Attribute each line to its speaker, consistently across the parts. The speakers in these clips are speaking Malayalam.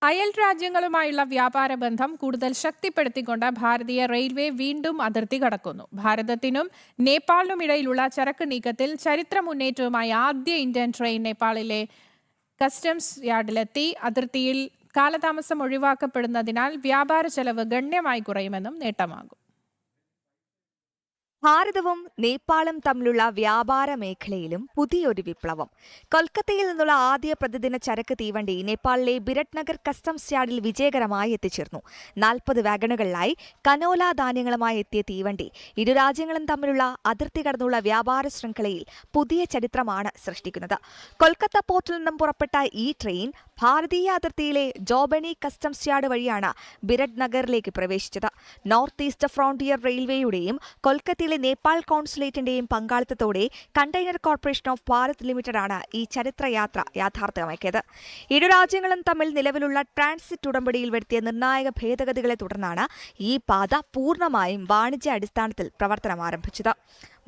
Speaker 1: അയൽ രാജ്യങ്ങളുമായുള്ള വ്യാപാര ബന്ധം കൂടുതൽ ശക്തിപ്പെടുത്തിക്കൊണ്ട് ഭാരതീയ റെയിൽവേ വീണ്ടും അതിർത്തി കടക്കുന്നു. ഭാരതത്തിനും നേപ്പാളിനുമിടയിലുള്ള ചരക്ക് നീക്കത്തിൽ ചരിത്ര മുന്നേറ്റവുമായി ആദ്യ ഇന്ത്യൻ ട്രെയിൻ നേപ്പാളിലെ കസ്റ്റംസ് യാർഡിലെത്തി. അതിർത്തിയിൽ കാലതാമസം ഒഴിവാക്കപ്പെടുന്നതിനാൽ വ്യാപാര ചെലവ് ഗണ്യമായി കുറയുമെന്നും നേട്ടമാകും.
Speaker 2: ഭാരതവും നേപ്പാളും തമ്മിലുള്ള വ്യാപാര മേഖലയിലും പുതിയൊരു വിപ്ലവം. കൊൽക്കത്തയിൽ നിന്നുള്ള ആദ്യ പ്രതിദിന ചരക്ക് തീവണ്ടി നേപ്പാളിലെ ബിരട്നഗർ കസ്റ്റംസ് യാർഡിൽ വിജയകരമായി എത്തിച്ചേർന്നു. 40 വാഗണുകളിലായി കനോല ധാന്യങ്ങളുമായി എത്തിയ തീവണ്ടി ഇരു രാജ്യങ്ങളും തമ്മിലുള്ള അതിർത്തി കടന്നുള്ള വ്യാപാര ശൃംഖലയിൽ പുതിയ ചരിത്രമാണ് സൃഷ്ടിക്കുന്നത്. കൊൽക്കത്ത പോർട്ടിൽ നിന്നും പുറപ്പെട്ട ഈ ട്രെയിൻ ഭാരതീയ അതിർത്തിയിലെ ജോബനി കസ്റ്റംസ് യാർഡ് വഴിയാണ് ബിരട്നഗറിലേക്ക് പ്രവേശിച്ചത്. നോർത്ത് ഈസ്റ്റ് ഫ്രോണ്ടിയർ റെയിൽവേയുടെയും കൊൽക്കത്തയിൽ നേപ്പാൾ കോൺസുലേറ്റിന്റെയും പങ്കാളിത്തത്തോടെ കണ്ടെയ്നർ കോർപ്പറേഷൻ ഓഫ് ഭാരത് ലിമിറ്റഡാണ് ഈ ചരിത്രയാത്ര യാഥാർത്ഥ്യമാക്കിയത്. ഇരു രാജ്യങ്ങളും തമ്മിൽ നിലവിലുള്ള ട്രാൻസിറ്റ് ഉടമ്പടിയിൽ വരുത്തിയ നിർണായക ഭേദഗതികളെ തുടർന്നാണ് ഈ പാത പൂർണ്ണമായും വാണിജ്യ അടിസ്ഥാനത്തിൽ പ്രവർത്തനം ആരംഭിച്ചത്.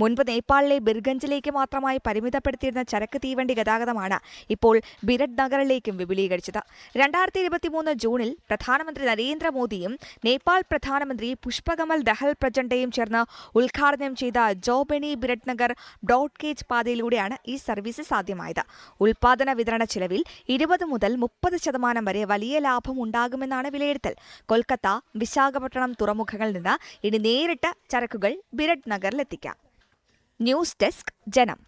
Speaker 2: മുൻപ് നേപ്പാളിലെ ബിർഗഞ്ചിലേക്ക് മാത്രമായി പരിമിതപ്പെടുത്തിയിരുന്ന ചരക്ക് തീവണ്ടി ഗതാഗതമാണ് ഇപ്പോൾ ബിരട്നഗറിലേക്കും വിപുലീകരിച്ചത്. 2023 ജൂണിൽ പ്രധാനമന്ത്രി നരേന്ദ്രമോദിയും നേപ്പാൾ പ്രധാനമന്ത്രി പുഷ്പകമൽ ദഹൽ പ്രചണ്ഡയും ചേർന്ന് ഉദ്ഘാടനം ചെയ്ത ജോബനി ബിരട്നഗർ ബ്രോഡ് ഗേജ് പാതയിലൂടെയാണ് ഈ സർവീസ് സാധ്യമായത്. ഉൽപാദന വിതരണ ചെലവിൽ 20 മുതൽ 30% വരെ വലിയ ലാഭം ഉണ്ടാകുമെന്നാണ് വിലയിരുത്തൽ. കൊൽക്കത്ത, വിശാഖപട്ടണം തുറമുഖങ്ങളിൽ നിന്ന് ഇനി നേരിട്ട് ചരക്കുകൾ ബിരട്നഗറിലെത്തിക്കാം. ന്യൂസ് ഡെസ്ക് ജനം.